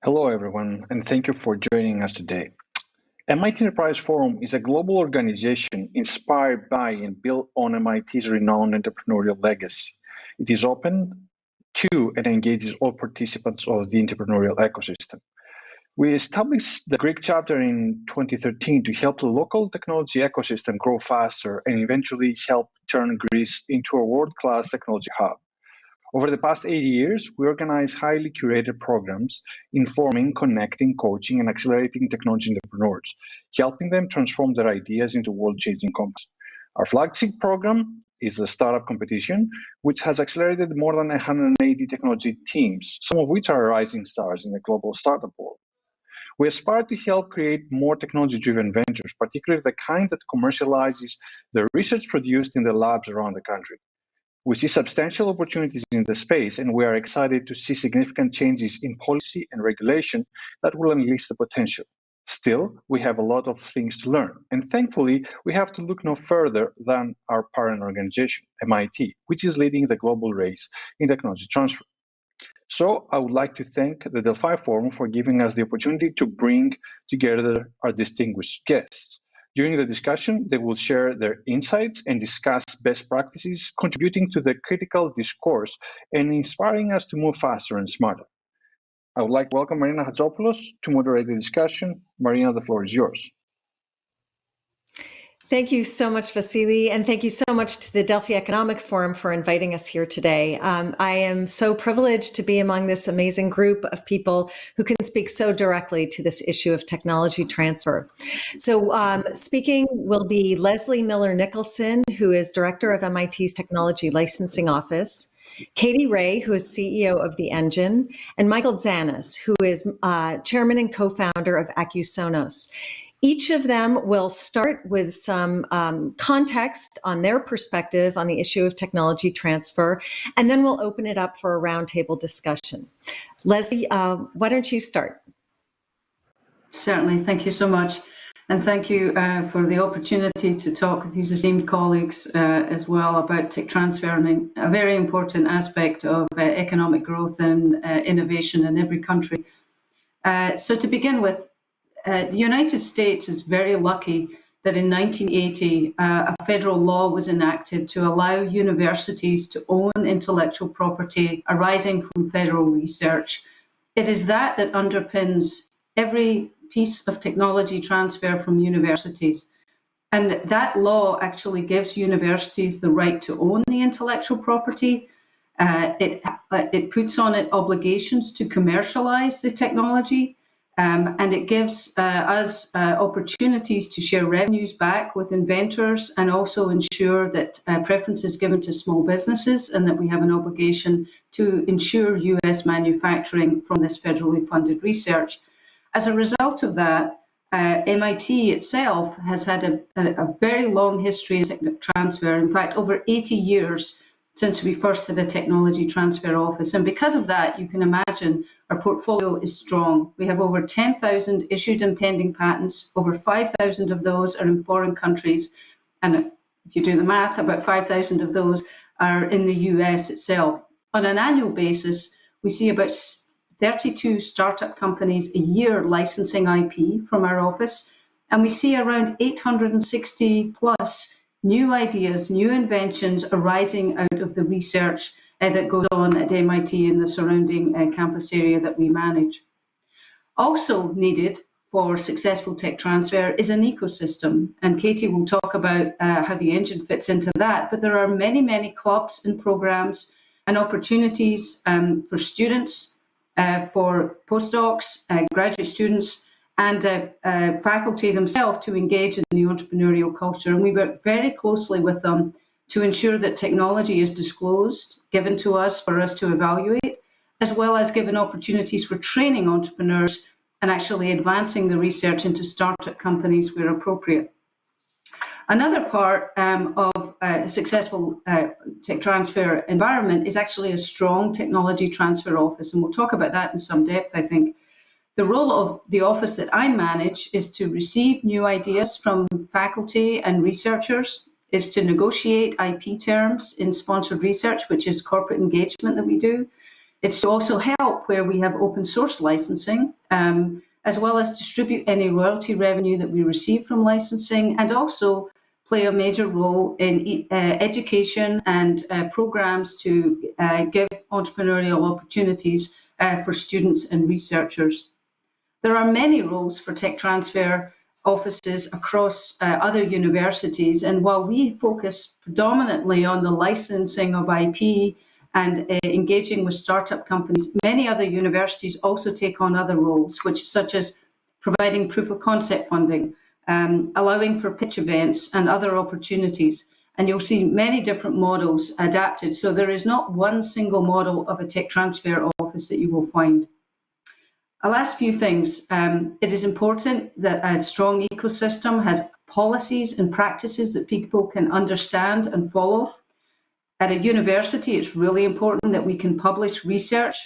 Hello, everyone, and thank you for joining us today. MIT Enterprise Forum is a global organization inspired by and built on MIT's renowned entrepreneurial legacy. It is open to and engages all participants of the entrepreneurial ecosystem. We established the Greek chapter in 2013 to help the local technology ecosystem grow faster and eventually help turn Greece into a world-class technology hub. Over the past 8 years, we organize highly curated programs informing, connecting, coaching, and accelerating technology entrepreneurs, helping them transform their ideas into world-changing companies. Our flagship program is the Startup Competition, which has accelerated more than 180 technology teams, some of which are rising stars in the global startup world. We aspire to help create more technology-driven ventures, particularly the kind that commercializes the research produced in the labs around the country. We see substantial opportunities in the space, and we are excited to see significant changes in policy and regulation that will unleash the potential. Still, we have a lot of things to learn, and thankfully, we have to look no further than our parent organization, MIT, which is leading the global race in technology transfer. So I would like to thank the Delphi Forum for giving us the opportunity to bring together our distinguished guests. During the discussion, they will share their insights and discuss best practices, contributing to the critical discourse and inspiring us to move faster and smarter. I would like to welcome Marina Hatsopoulos to moderate the discussion. Marina, the floor is yours. Thank you so much, Vassilis, and thank you so much to the Delphi Economic Forum for inviting us here today. I am so privileged to be among this amazing group of people who can speak so directly to this issue of technology transfer. So speaking will be Lesley Millar-Nicholson, who is director of MIT's Technology Licensing Office, Katie Ray, who is CEO of The Engine, and Michael Tzannes, who is chairman and co-founder of Accusonos. Each of them will start with some context on their perspective on the issue of technology transfer, and then we'll open it up for a roundtable discussion. Lesley, why don't you start? Certainly. Thank you so much. And thank you for the opportunity to talk with these esteemed colleagues as well about tech transfer, and a very important aspect of economic growth and innovation in every country. So to begin with, the United States is very lucky that in 1980, a federal law was enacted to allow universities to own intellectual property arising from federal research. It is that underpins every piece of technology transfer from universities. And that law actually gives universities the right to own the intellectual property. It puts on it obligations to commercialize the technology. And it gives us opportunities to share revenues back with inventors, and also ensure that preference is given to small businesses, and that we have an obligation to ensure US manufacturing from this federally funded research. As a result of that, MIT itself has had a very long history in tech transfer, in fact, over 80 years since we first had a technology transfer office. And because of that, you can imagine our portfolio is strong. We have over 10,000 issued and pending patents. Over 5,000 of those are in foreign countries. And if you do the math, about 5,000 of those are in the US itself. On an annual basis, we see about 32 startup companies a year licensing IP from our office. And we see around 860 plus new ideas, new inventions arising out of the research that goes on at MIT and the surrounding campus area that we manage. Also needed for successful tech transfer is an ecosystem, and Katie will talk about how the engine fits into that, but there are many, many clubs and programs and opportunities for students, for postdocs, graduate students, and faculty themselves to engage in the entrepreneurial culture. And we work very closely with them to ensure that technology is disclosed, given to us for us to evaluate, as well as given opportunities for training entrepreneurs and actually advancing the research into startup companies where appropriate. Another part of a successful tech transfer environment is actually a strong technology transfer office, and we'll talk about that in some depth, I think. The role of the office that I manage is to receive new ideas from faculty and researchers, is to negotiate IP terms in sponsored research, which is corporate engagement that we do, It's to also help where we have open source licensing, as well as distribute any royalty revenue that we receive from licensing, and also play a major role in education and programs to give entrepreneurial opportunities for students and researchers. There are many roles for tech transfer offices across other universities, and while we focus predominantly on the licensing of IP and engaging with startup companies, many other universities also take on other roles, such as providing proof of concept funding, allowing for pitch events and other opportunities. And you'll see many different models adapted. So there is not one single model of a tech transfer office that you will find. A last few things. It is important that a strong ecosystem has policies and practices that people can understand and follow. At a university, it's really important that we can publish research,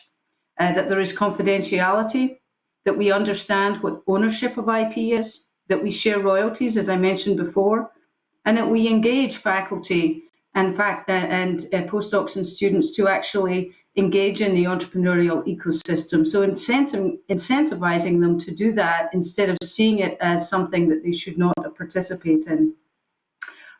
that there is confidentiality, that we understand what ownership of IP is, that we share royalties, as I mentioned before, and that we engage faculty and postdocs and students to actually engage in the entrepreneurial ecosystem. So incentivizing them to do that instead of seeing it as something that they should not participate in.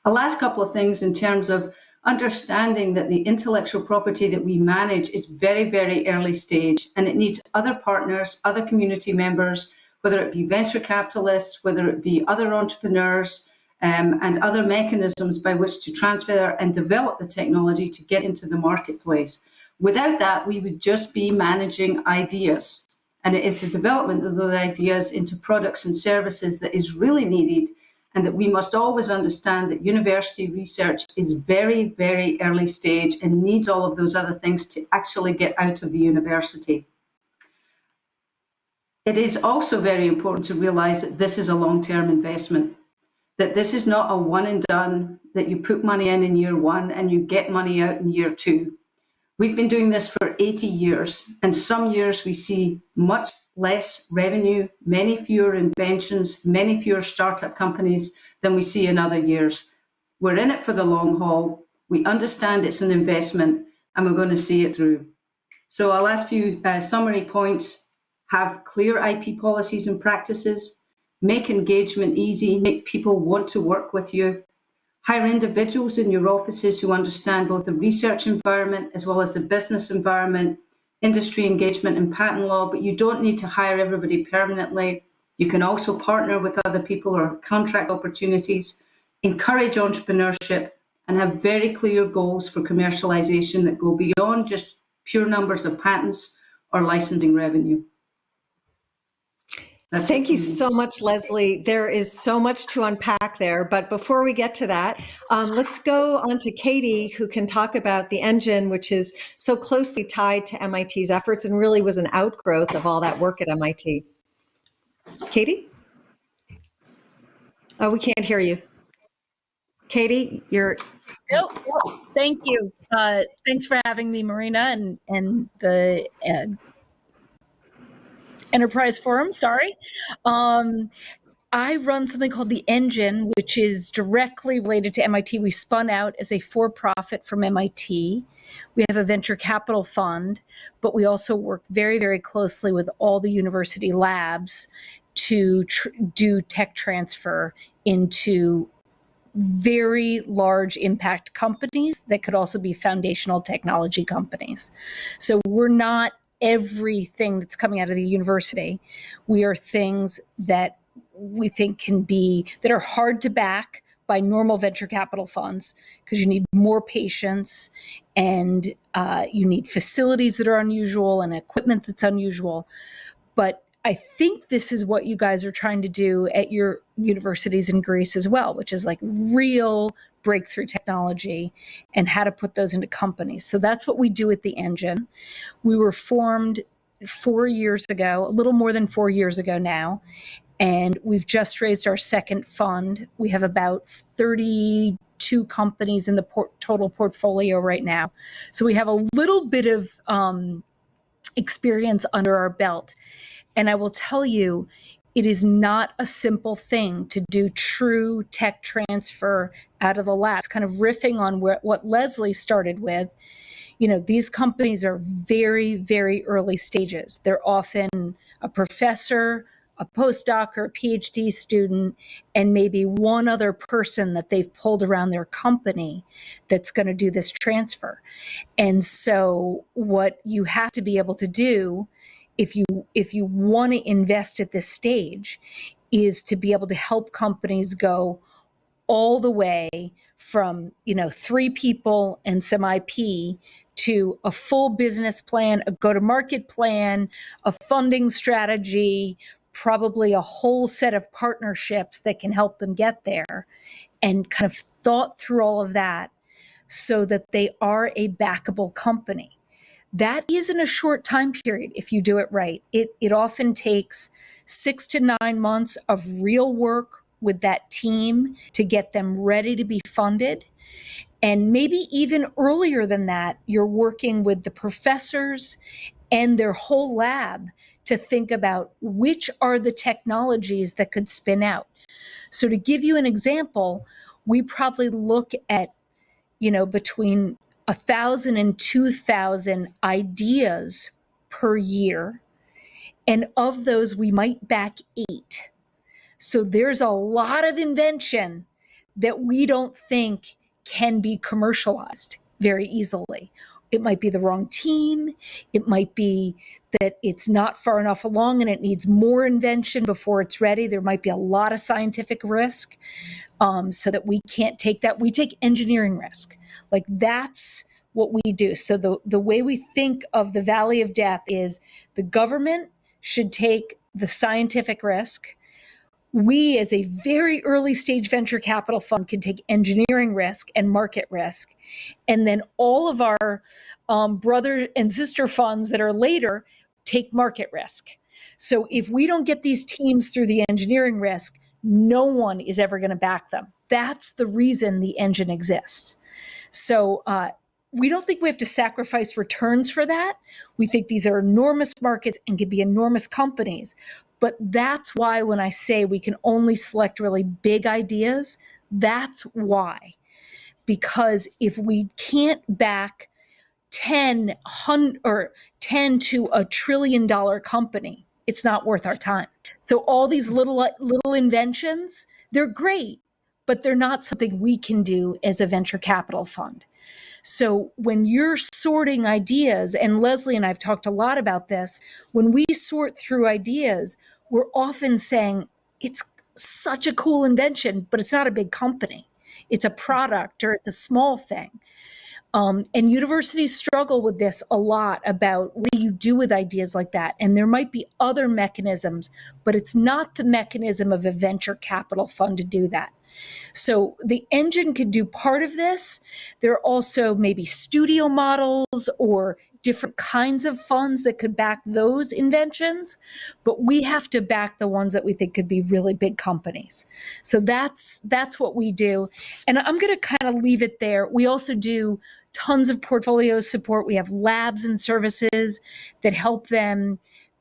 A last couple of things in terms of understanding that the intellectual property that we manage is very, very early stage, and it needs other partners, other community members, whether it be venture capitalists, whether it be other entrepreneurs, and other mechanisms by which to transfer and develop the technology to get into the marketplace. Without that, we would just be managing ideas. And it is the development of those ideas into products and services that is really needed, and that we must always understand that university research is very, very early stage and needs all of those other things to actually get out of the university. It is also very important to realize that this is a long-term investment, that this is not a one and done, that you put money in year one and you get money out in year two. We've been doing this for 80 years, and some years we see much less revenue, many fewer inventions, many fewer startup companies than we see in other years. We're in it for the long haul. We understand it's an investment, and we're going to see it through. So our last few summary points: have clear IP policies and practices, make engagement easy, make people want to work with you, hire individuals in your offices who understand both the research environment as well as the business environment, industry engagement and patent law, but you don't need to hire everybody permanently. You can also partner with other people or contract opportunities, encourage entrepreneurship, and have very clear goals for commercialization that go beyond just pure numbers of patents or licensing revenue. Thank you so much, Lesley. There is so much to unpack there. But before we get to that, let's go on to Katie, who can talk about the engine, which is so closely tied to MIT's efforts and really was an outgrowth of all that work at MIT. Katie? Oh, we can't hear you. Katie, you're... Oh, thank you. Thanks for having me, Marina, and the Enterprise Forum, sorry. I run something called the Engine, which is directly related to MIT. We spun out as a for-profit from MIT. We have a venture capital fund, but we also work very, very closely with all the university labs to do tech transfer into very large impact companies that could also be foundational technology companies. So we're not everything that's coming out of the university. We are things that we think that are hard to back by normal venture capital funds, because you need more patience and you need facilities that are unusual and equipment that's unusual. But I think this is what you guys are trying to do at your universities in Greece as well, which is like real breakthrough technology and how to put those into companies. So that's what we do at the Engine. We were formed 4 years ago, a little more than 4 years ago now, and we've just raised our second fund. We have about 32 companies in the total portfolio right now. So we have a little bit of experience under our belt. And I will tell you, it is not a simple thing to do true tech transfer out of the labs. Kind of riffing on what Lesley started with, These companies are very, very early stages. They're often a professor, a postdoc, or a PhD student, and maybe one other person that they've pulled around their company that's going to do this transfer. And so what you have to be able to do if you want to invest at this stage is to be able to help companies go all the way from 3 people and some IP to a full business plan, a go-to-market plan, a funding strategy, probably a whole set of partnerships that can help them get there, and kind of thought through all of that so that they are a backable company. That isn't a short time period if you do it right. It often takes 6 to 9 months of real work with that team to get them ready to be funded. And maybe even earlier than that, you're working with the professors and their whole lab to think about which are the technologies that could spin out. So to give you an example, we probably look at, between 1,000 and 2,000 ideas per year. And of those, we might back 8. So there's a lot of invention that we don't think can be commercialized very easily. It might be the wrong team. It might be that it's not far enough along and it needs more invention before it's ready. There might be a lot of scientific risk, so that we can't take that. We take engineering risk. Like, that's what we do. So the way we think of the Valley of Death is the government should take the scientific risk. We, as a very early stage venture capital fund, can take engineering risk and market risk. And then all of our brother and sister funds that are later take market risk. So if we don't get these teams through the engineering risk, no one is ever going to back them. That's the reason the engine exists. So we don't think we have to sacrifice returns for that. We think these are enormous markets and can be enormous companies. But that's why when I say we can only select really big ideas, that's why. Because if we can't back 10 to $1 trillion company, it's not worth our time. So all these little inventions, they're great, but they're not something we can do as a venture capital fund. So when you're sorting ideas, and Lesley and I've talked a lot about this, when we sort through ideas, we're often saying it's such a cool invention, but it's not a big company. It's a product or it's a small thing. And universities struggle with this a lot about what do you do with ideas like that? And there might be other mechanisms, but it's not the mechanism of a venture capital fund to do that. So the engine could do part of this. There are also maybe studio models or different kinds of funds that could back those inventions, but we have to back the ones that we think could be really big companies. So that's what we do. And I'm going to kind of leave it there. We also do tons of portfolio support. We have labs and services that help them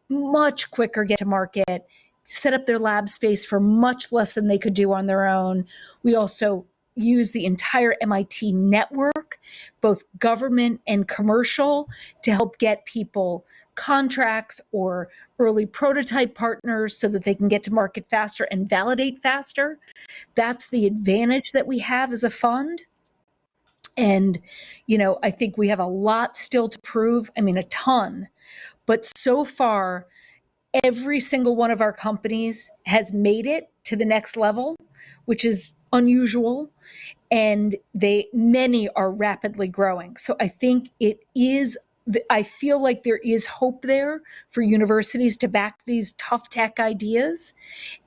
much quicker get to market, set up their lab space for much less than they could do on their own. We also use the entire MIT network, both government and commercial, to help get people contracts or early prototype partners so that they can get to market faster and validate faster. That's the advantage that we have as a fund. And, I think we have a lot still to prove. I mean, a ton. But so far, every single one of our companies has made it to the next level, which is unusual. And many are rapidly growing. So I think I feel like there is hope there for universities to back these tough tech ideas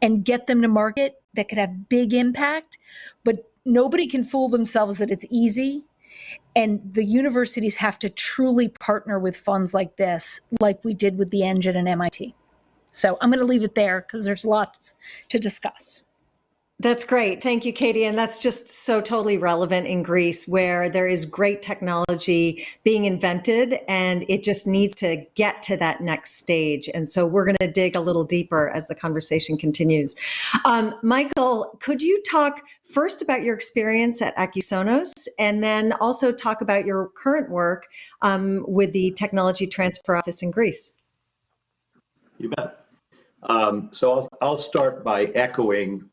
and get them to market that could have big impact. But nobody can fool themselves that it's easy. And the universities have to truly partner with funds like this, like we did with the Engine and MIT. So I'm going to leave it there because there's lots to discuss. That's great. Thank you, Katie. And that's just so totally relevant in Greece, where there is great technology being invented and it just needs to get to that next stage. And so we're going to dig a little deeper as the conversation continues. Michael, could you talk first about your experience at Accusonos and then also talk about your current work with the Technology Transfer Office in Greece? You bet. So I'll start by echoing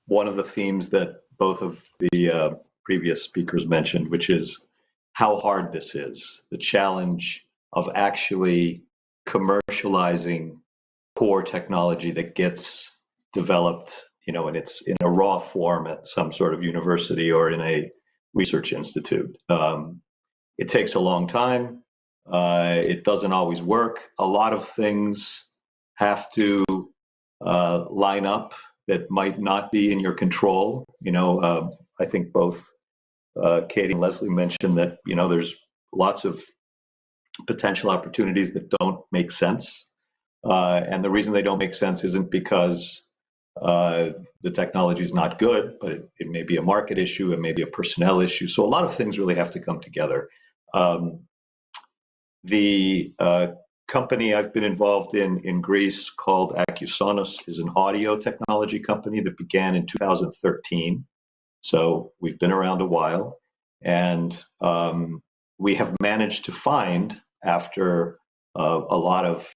one of the themes that both of the previous speakers mentioned, which is how hard this is, the challenge of actually commercializing core technology that gets developed, and it's in a raw form at some sort of university or in a research institute. It takes a long time. It doesn't always work. A lot of things have to line up that might not be in your control. I think both Katie and Lesley mentioned that, there's lots of potential opportunities that don't make sense. And the reason they don't make sense isn't because the technology is not good, but it may be a market issue, it may be a personnel issue. So a lot of things really have to come together. The company I've been involved in Greece called Accusonos is an audio technology company that began in 2013. So we've been around a while, and we have managed to find, after a lot of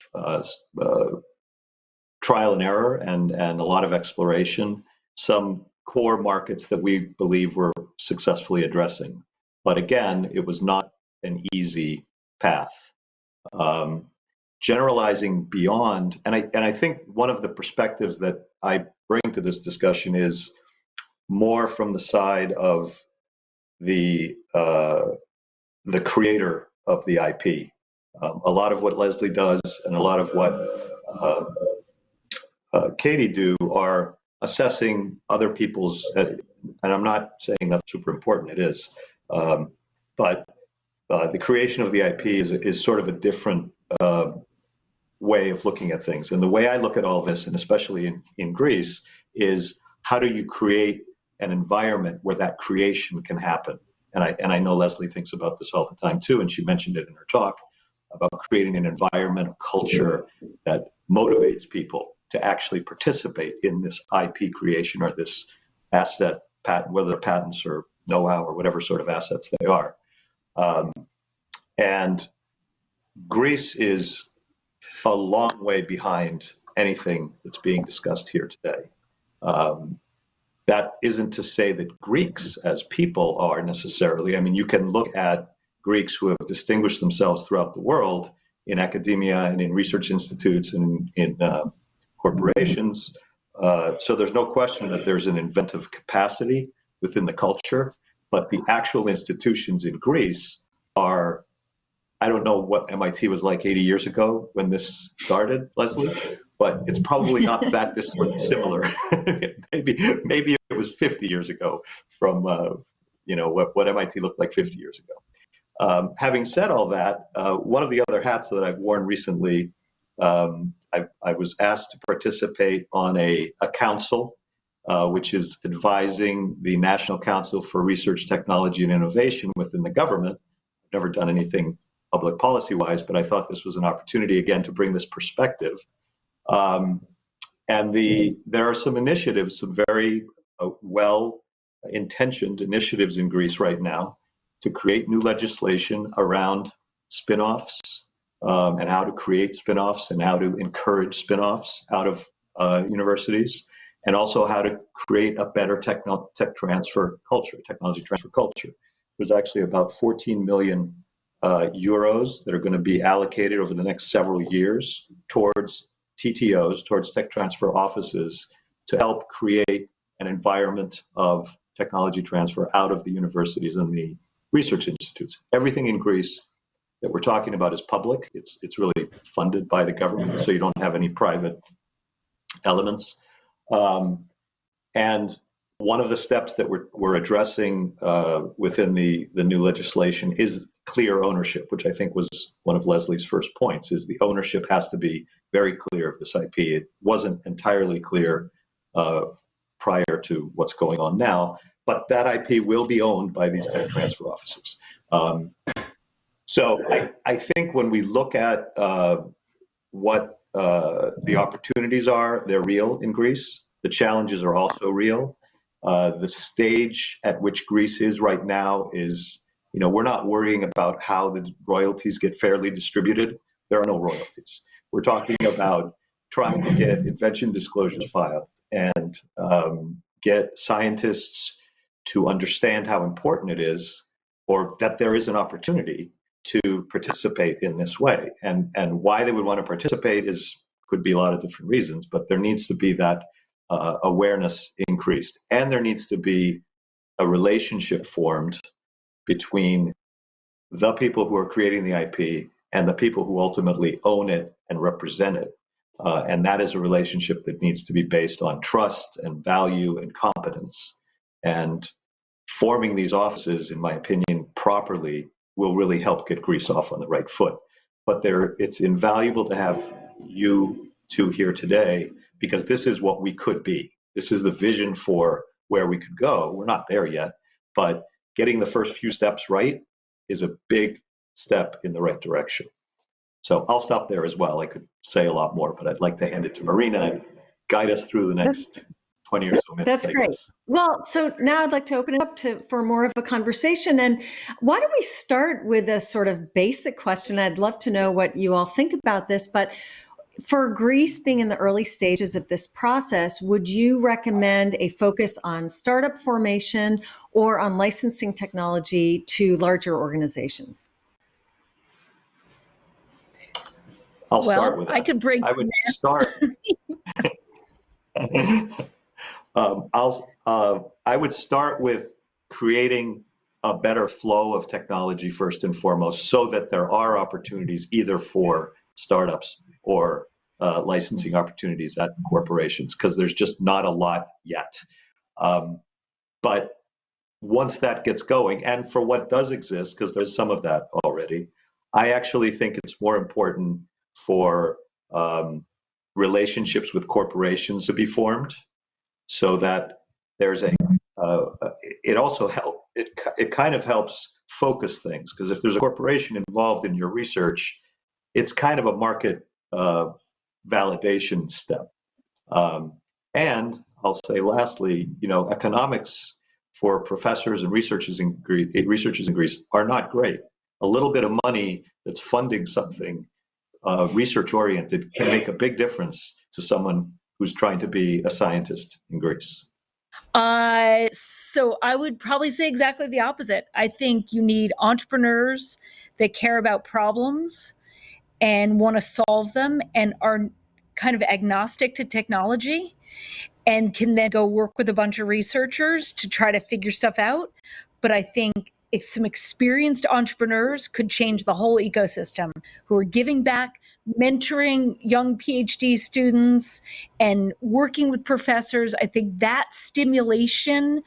trial and error and a lot of exploration, some core markets that we believe we're successfully addressing. But again, it was not an easy path. Generalizing beyond, and I think one of the perspectives that I bring to this discussion is more from the side of the creator of the IP. A lot of what Lesley does and a lot of what Katie do are assessing other people's, and I'm not saying that's super important, it is, but the creation of the IP is sort of a different way of looking at things. And the way I look at all this, and especially in Greece, is how do you create an environment where that creation can happen? And I know Lesley thinks about this all the time too, and she mentioned it in her talk about creating an environment, a culture that motivates people to actually participate in this IP creation or this asset patent, whether they're patents or know-how or whatever sort of assets they are. And Greece is a long way behind anything that's being discussed here today. That isn't to say that Greeks as people are necessarily. I mean, you can look at Greeks who have distinguished themselves throughout the world in academia and in research institutes and in corporations. So there's no question that there's an inventive capacity within the culture, but the actual institutions in Greece are, I don't know what MIT was like 80 years ago when this started, Lesley, but it's probably not that dissimilar. maybe it was 50 years ago from what MIT looked like 50 years ago. Having said all that, one of the other hats that I've worn recently, I was asked to participate on a council, which is advising the National Council for Research, Technology, and Innovation within the government. I've never done anything public policy-wise, but I thought this was an opportunity, again, to bring this perspective. And there are some initiatives, some very well-intentioned initiatives in Greece right now to create new legislation around spin-offs and how to create spin-offs and how to encourage spin-offs out of universities, and also how to create a better tech transfer culture, technology transfer culture. There's actually about 14 million euros that are going to be allocated over the next several years towards TTOs, towards tech transfer offices, to help create an environment of technology transfer out of the universities and the research institutes. Everything in Greece that we're talking about is public. It's really funded by the government, so you don't have any private elements. And one of the steps that we're addressing within the new legislation is clear ownership, which I think was one of Lesley's first points, is the ownership has to be very clear of this IP. It wasn't entirely clear prior to what's going on now. But that IP will be owned by these tech transfer offices. So I think when we look at what the opportunities are, they're real in Greece. The challenges are also real. The stage at which Greece is right now is, we're not worrying about how the royalties get fairly distributed. There are no royalties. We're talking about trying to get invention disclosures filed and get scientists to understand how important it is, or that there is an opportunity to participate in this way. And why they would want to participate could be a lot of different reasons, but there needs to be that awareness increased. And there needs to be a relationship formed between the people who are creating the IP and the people who ultimately own it and represent it. And that is a relationship that needs to be based on trust and value and competence. And forming these offices, in my opinion, properly will really help get Greece off on the right foot. But it's invaluable to have you two here today, because this is what we could be. This is the vision for where we could go. We're not there yet, but getting the first few steps right is a big step in the right direction. So I'll stop there as well. I could say a lot more, but I'd like to hand it to Marina and guide us through the next 20 or so minutes. That's great. Well, so now I'd like to open it up for more of a conversation. And why don't we start with a sort of basic question? I'd love to know what you all think about this, but for Greece being in the early stages of this process, would you recommend a focus on startup formation or on licensing technology to larger organizations? I'll start with that. I could break. I would start. I would start with creating a better flow of technology first and foremost, so that there are opportunities either for startups or licensing opportunities at corporations, because there's just not a lot yet. But once that gets going, and for what does exist, because there's some of that already, I actually think it's more important for relationships with corporations to be formed, so that there's it also it kind of helps focus things, because if there's a corporation involved in your research, it's kind of a market validation step. And I'll say lastly, economics for professors and researchers in Greece are not great. A little bit of money that's funding something research oriented can make a big difference to someone who's trying to be a scientist in Greece. So I would probably say exactly the opposite. I think you need entrepreneurs that care about problems and want to solve them and are kind of agnostic to technology and can then go work with a bunch of researchers to try to figure stuff out. But I think some experienced entrepreneurs could change the whole ecosystem, who are giving back, mentoring young PhD students and working with professors. I think that stimulation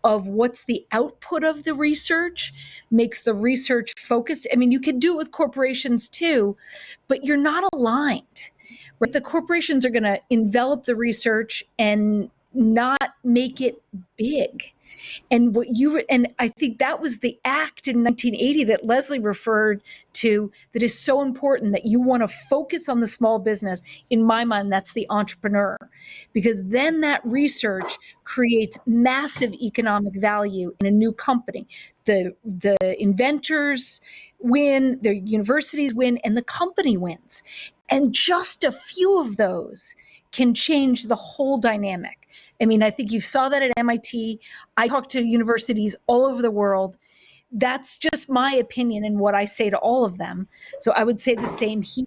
of what's the output of the research makes the research focused. I mean, you can do it with corporations too, but you're not aligned, right? The corporations are going to envelop the research and not make it big. And I think that was the act in 1980 that Lesley referred to, that is so important, that you want to focus on the small business. In my mind, that's the entrepreneur, because then that research creates massive economic value in a new company. The inventors win, the universities win, and the company wins. And just a few of those can change the whole dynamic. I mean, I think you saw that at MIT. I talk to universities all over the world. That's just my opinion and what I say to all of them. So I would say the same here.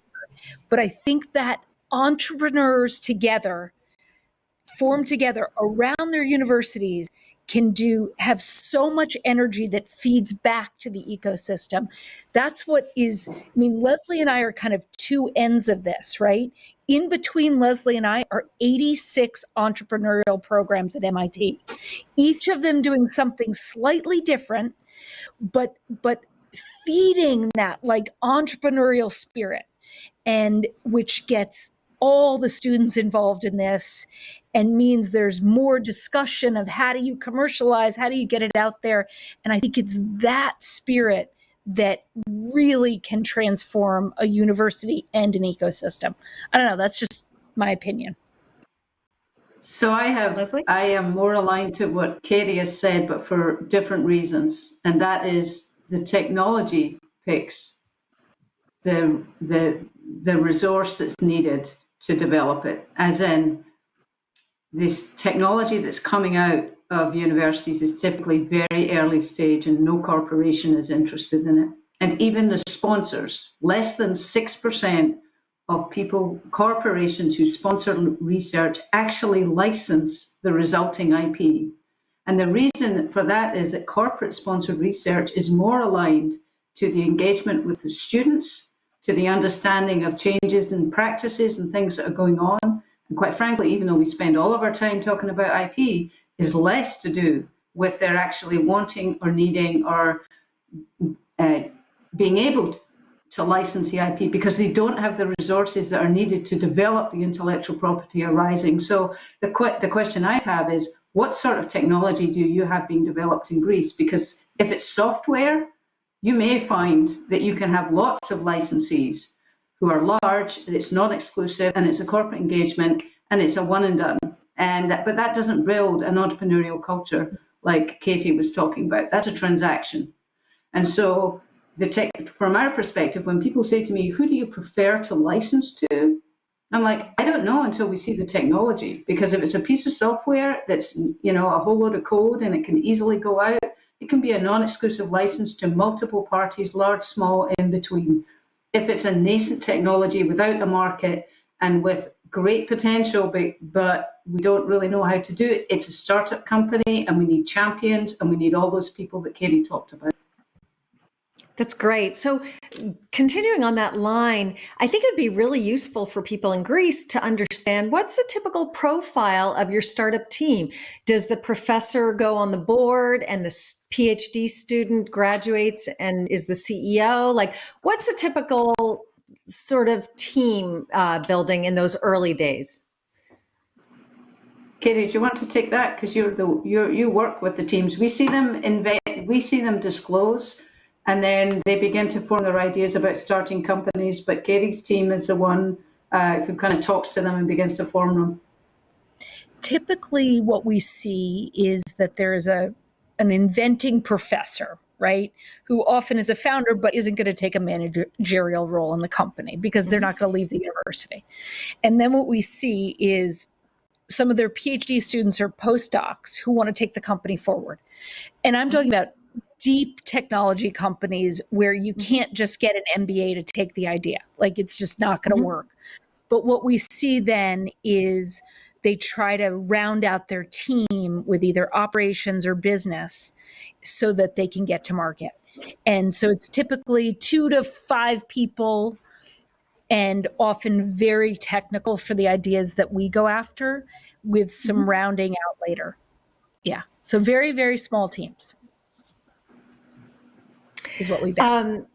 But I think that entrepreneurs together, form together around their universities, have so much energy that feeds back to the ecosystem. That's what is, I mean, Lesley and I are kind of two ends of this, right? In between Lesley and I are 86 entrepreneurial programs at MIT, each of them doing something slightly different, but feeding that like entrepreneurial spirit, and which gets all the students involved in this and means there's more discussion of how do you commercialize, how do you get it out there. And I think it's that spirit that really can transform a university and an ecosystem. I don't know, that's just my opinion. So Lesley? I am more aligned to what Katie has said, but for different reasons. And that is the technology picks the resource that's needed to develop it. As in, this technology that's coming out of universities is typically very early stage and no corporation is interested in it. And even the sponsors, less than 6% of corporations who sponsor research actually license the resulting IP. And the reason for that is that corporate sponsored research is more aligned to the engagement with the students, to the understanding of changes in practices and things that are going on. And quite frankly, even though we spend all of our time talking about IP, is less to do with their actually wanting or needing or being able to license the IP, because they don't have the resources that are needed to develop the intellectual property arising. So the question I have is, what sort of technology do you have being developed in Greece? Because if it's software, you may find that you can have lots of licensees who are large, it's non-exclusive, and it's a corporate engagement, and it's a one and done. But that doesn't build an entrepreneurial culture like Katie was talking about. That's a transaction. And so from our perspective, when people say to me, who do you prefer to license to? I'm like, I don't know until we see the technology, because if it's a piece of software that's, a whole load of code and it can easily go out, it can be a non-exclusive license to multiple parties, large, small, in between. If it's a nascent technology without a market and with great potential, but we don't really know how to do it, it's a startup company and we need champions and we need all those people that Katie talked about. That's great. So continuing on that line, I think it'd be really useful for people in Greece to understand what's the typical profile of your startup team. Does the professor go on the board and the PhD student graduates and is the CEO? Like, what's the typical sort of team building in those early days? Katie, do you want to take that? Because you work with the teams. We see them disclose, and then they begin to form their ideas about starting companies. But Katie's team is the one who kind of talks to them and begins to form them. Typically, what we see is that there is an inventing professor, right, who often is a founder but isn't going to take a managerial role in the company because they're not going to leave the university. And then what we see is some of their PhD students or postdocs who want to take the company forward. And I'm talking about deep technology companies where you can't just get an MBA to take the idea. Like, it's just not going to work. But what we see then is they try to round out their team with either operations or business so that they can get to market. And so it's typically 2 to 5 people, and often very technical for the ideas that we go after, with some rounding out later. Yeah. So very, very small teams is what we've done.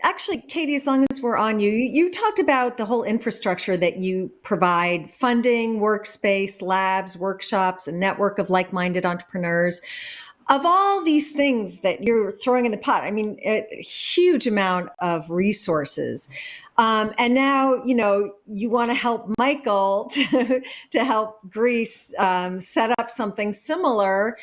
Actually, Katie, as long as we're on you talked about the whole infrastructure that you provide: funding, workspace, labs, workshops, a network of like-minded entrepreneurs. Of all these things that you're throwing in the pot, I mean, a huge amount of resources. And now, you want to help Michael to help Greece set up something similar.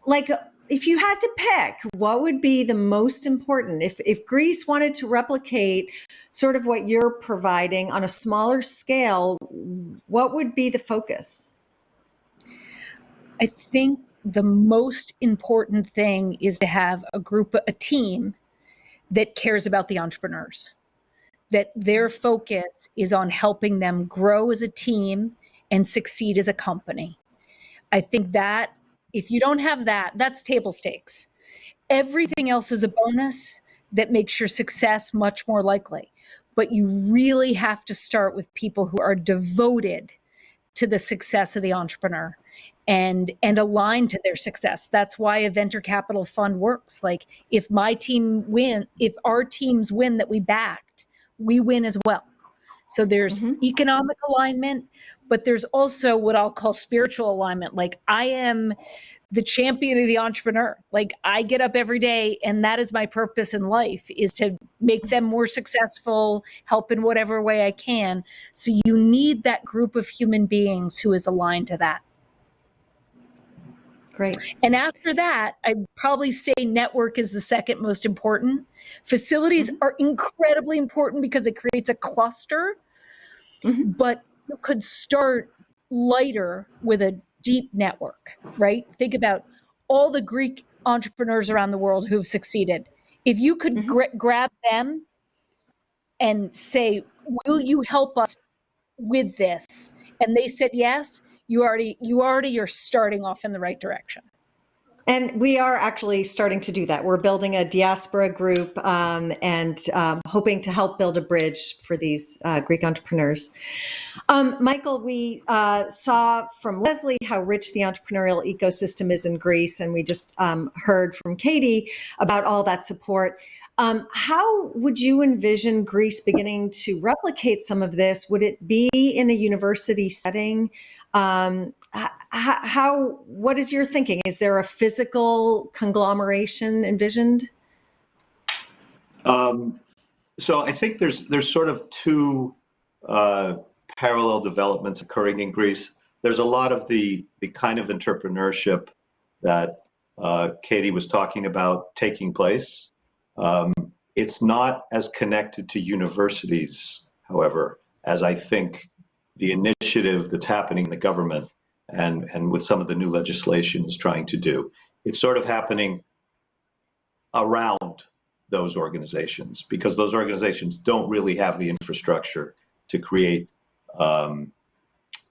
Like, if you had to pick, what would be the most important? If Greece wanted to replicate sort of what you're providing on a smaller scale, what would be the focus? I think the most important thing is to have a team that cares about the entrepreneurs, that their focus is on helping them grow as a team and succeed as a company. I think that if you don't have that, that's table stakes. Everything else is a bonus that makes your success much more likely. But you really have to start with people who are devoted to the success of the entrepreneur and aligned to their success. That's why a venture capital fund works. Like, if our teams win that we backed, we win as well. So there's economic alignment, but there's also what I'll call spiritual alignment. Like, I am the champion of the entrepreneur. Like, I get up every day and that is my purpose in life, is to make them more successful, help in whatever way I can. So you need that group of human beings who is aligned to that. Great. And after that, I'd probably say network is the second most important. Facilities are incredibly important because it creates a cluster, but you could start lighter with a deep network, right? Think about all the Greek entrepreneurs around the world who've succeeded. If you could grab them and say, will you help us with this? And they said yes, you already are starting off in the right direction. And we are actually starting to do that. We're building a diaspora group and hoping to help build a bridge for these Greek entrepreneurs. Michael, we saw from Lesley how rich the entrepreneurial ecosystem is in Greece, and we just heard from Katie about all that support. How would you envision Greece beginning to replicate some of this? Would it be in a university setting? What is your thinking? Is there a physical conglomeration envisioned? So I think there's sort of two parallel developments occurring in Greece. There's a lot of the kind of entrepreneurship that Katie was talking about taking place. It's not as connected to universities, however, as I think the initiative that's happening in the government and with some of the new legislation is trying to do. It's sort of happening around those organizations because those organizations don't really have the infrastructure to create the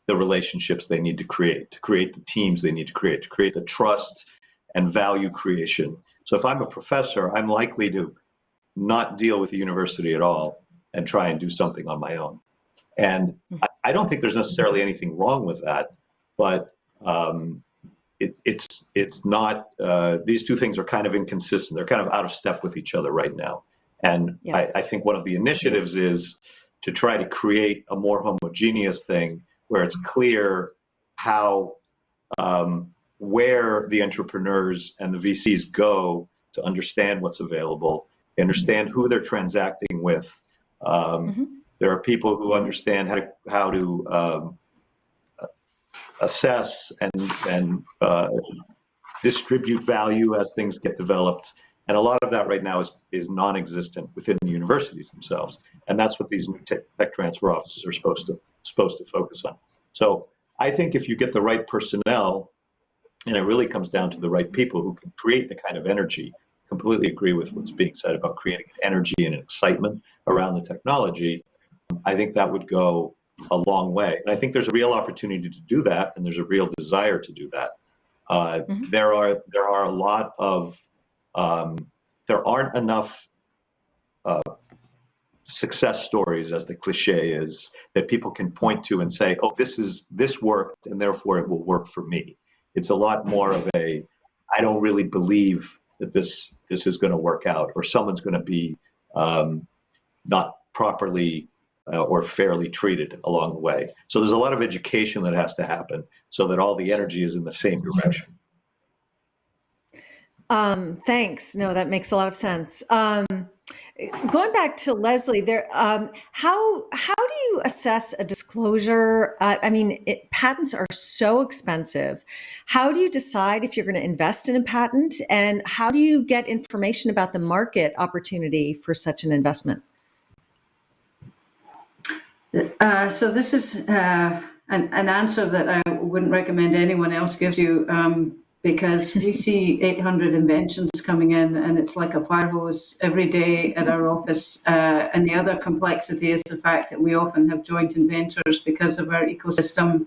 relationships they need to create the teams they need to create the trust and value creation. So if I'm a professor, I'm likely to not deal with the university at all and try and do something on my own. And I don't think there's necessarily anything wrong with that, but it's not, these two things are kind of inconsistent. They're kind of out of step with each other right now. And I think one of the initiatives is to try to create a more homogeneous thing where it's clear how, where the entrepreneurs and the VCs go to understand what's available, understand who they're transacting with. There are people who understand how to assess and distribute value as things get developed. And a lot of that right now is non-existent within the universities themselves. And that's what these new tech transfer offices are supposed to focus on. So I think if you get the right personnel, and it really comes down to the right people who can create the kind of energy, completely agree with what's being said about creating an energy and an excitement around the technology, I think that would go a long way. And I think there's a real opportunity to do that, and there's a real desire to do that. There are a lot of, there aren't enough success stories, as the cliche is, that people can point to and say, oh, this worked, and therefore it will work for me. It's a lot more of a, I don't really believe that this is going to work out, or someone's going to be not properly or fairly treated along the way. So there's a lot of education that has to happen so that all the energy is in the same direction. Thanks. No, that makes a lot of sense. Going back to Lesley, there, how do you assess a disclosure? Patents are so expensive. How do you decide if you're going to invest in a patent, and how do you get information about the market opportunity for such an investment? So this is an answer that I wouldn't recommend anyone else gives you, because we see 800 inventions coming in, and it's like a fire hose every day at our office. And the other complexity is the fact that we often have joint inventors because of our ecosystem.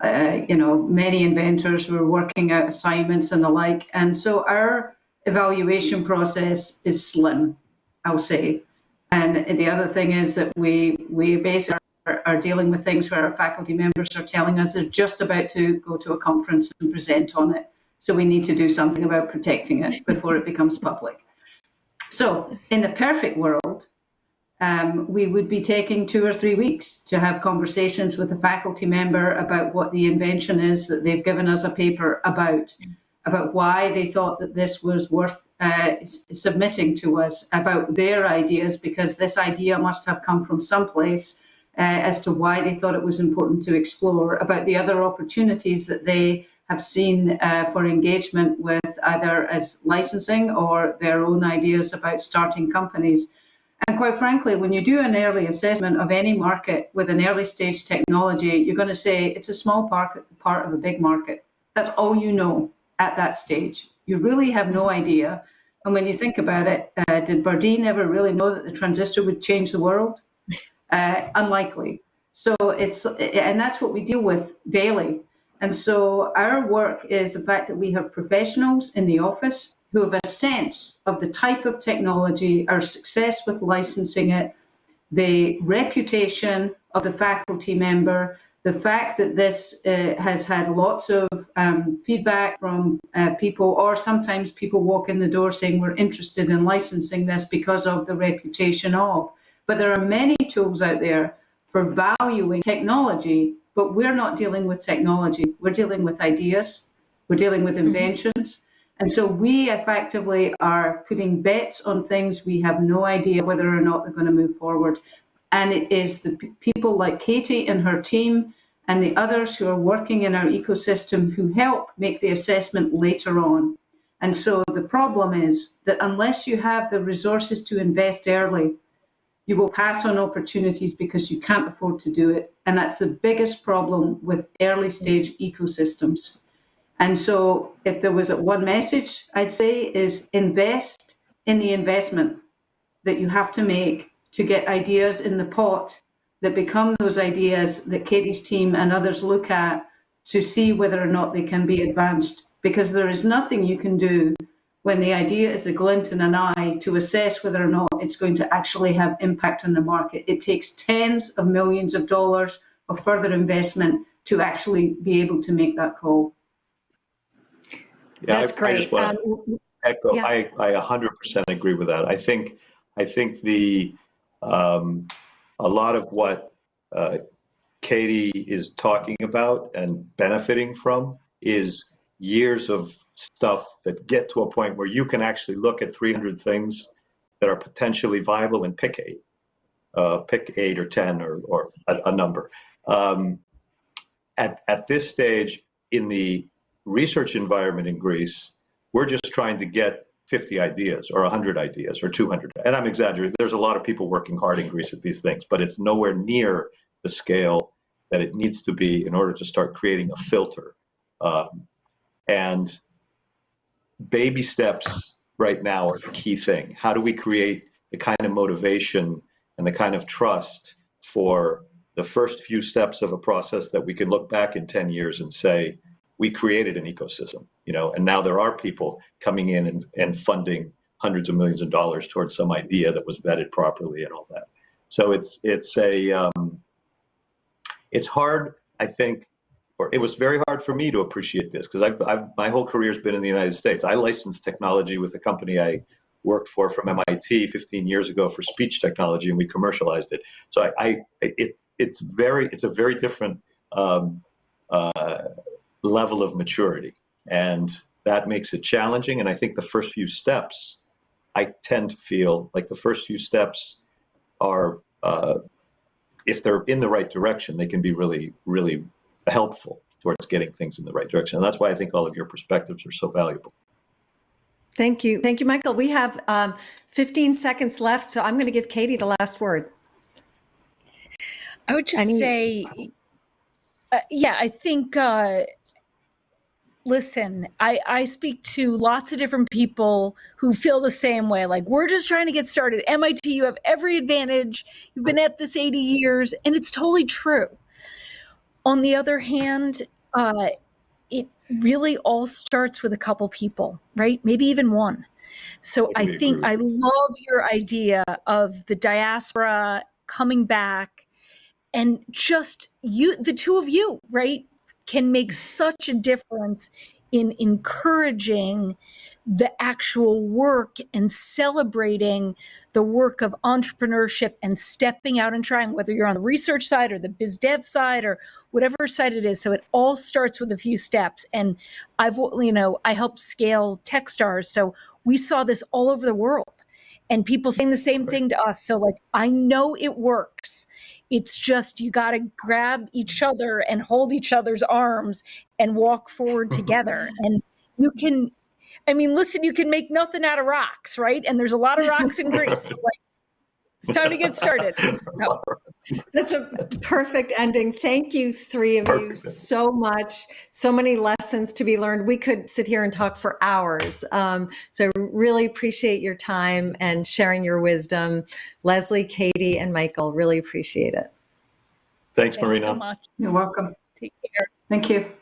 Many inventors were working out assignments and the like. And so our evaluation process is slim, I'll say. And the other thing is that we basically are dealing with things where our faculty members are telling us they're just about to go to a conference and present on it. So we need to do something about protecting it before it becomes public. So in the perfect world, we would be taking 2 or 3 weeks to have conversations with a faculty member about what the invention is that they've given us a paper about why they thought that this was worth submitting to us, about their ideas, because this idea must have come from someplace, as to why they thought it was important to explore, about the other opportunities that they have seen for engagement with either as licensing or their own ideas about starting companies. And quite frankly, when you do an early assessment of any market with an early stage technology, you're going to say it's a small part of a big market. That's all you know at that stage. You really have no idea. And when you think about it, did Bardeen ever really know that the transistor would change the world? Unlikely. So and that's what we deal with daily. And so our work is the fact that we have professionals in the office who have a sense of the type of technology, our success with licensing it, the reputation of the faculty member, the fact that this has had lots of feedback from people, or sometimes people walk in the door saying we're interested in licensing this because of the reputation of. But there are many tools out there for valuing technology, but we're not dealing with technology. We're dealing with ideas. We're dealing with inventions. And so we effectively are putting bets on things we have no idea whether or not they're going to move forward. And it is the people like Katie and her team and the others who are working in our ecosystem who help make the assessment later on. And so the problem is that unless you have the resources to invest early, you will pass on opportunities because you can't afford to do it. And that's the biggest problem with early stage ecosystems. And so if there was one message I'd say is invest in the investment that you have to make to get ideas in the pot that become those ideas that Katie's team and others look at to see whether or not they can be advanced. Because there is nothing you can do when the idea is a glint in an eye to assess whether or not it's going to actually have impact on the market. It takes tens of millions of dollars of further investment to actually be able to make that call. Yeah, that's great. I just want to echo. Yeah. I 100% agree with that. I think the a lot of what Katie is talking about and benefiting from is years of stuff that get to a point where you can actually look at 300 things that are potentially viable and pick 8 or 10 or a number. At this stage in the research environment in Greece, we're just trying to get 50 ideas or 100 ideas or 200. And I'm exaggerating. There's a lot of people working hard in Greece at these things, but it's nowhere near the scale that it needs to be in order to start creating a filter. And baby steps right now are the key thing. How do we create the kind of motivation and the kind of trust for the first few steps of a process that we can look back in 10 years and say, we created an ecosystem, and now there are people coming in and funding hundreds of millions of dollars towards some idea that was vetted properly and all that. So it's hard, I think, or it was very hard for me to appreciate this because my whole career has been in the United States. I licensed technology with a company I worked for from MIT 15 years ago for speech technology, and we commercialized it. So it's a very different level of maturity, and that makes it challenging. And I think the first few steps, I tend to feel like the first few steps are, if they're in the right direction, they can be really, really helpful towards getting things in the right direction. And that's why I think all of your perspectives are so valuable. Thank you. Thank you, Michael. We have 15 seconds left, so I'm going to give Katie the last word. I would just say, I think, listen, I speak to lots of different people who feel the same way. Like, we're just trying to get started. MIT, you have every advantage. You've been at this 80 years, and it's totally true. On the other hand, it really all starts with a couple people, right? Maybe even one. So I think I love your idea of the diaspora coming back, and just the two of you, right, can make such a difference in encouraging the actual work and celebrating the work of entrepreneurship and stepping out and trying, whether you're on the research side or the biz dev side or whatever side it is. So it all starts with a few steps. And I helped scale Techstars. So we saw this all over the world and people saying the same thing to us. So like, I know it works. It's just, you got to grab each other and hold each other's arms and walk forward together. And you can, listen, you can make nothing out of rocks, right? And there's a lot of rocks in Greece. So like, it's time to get started. So. That's a perfect ending. Thank you, three of you, so much. So many lessons to be learned. We could sit here and talk for hours. So really appreciate your time and sharing your wisdom. Lesley, Katie, and Michael, really appreciate it. Thanks, Marina. Thanks so much. You're welcome. Take care. Thank you.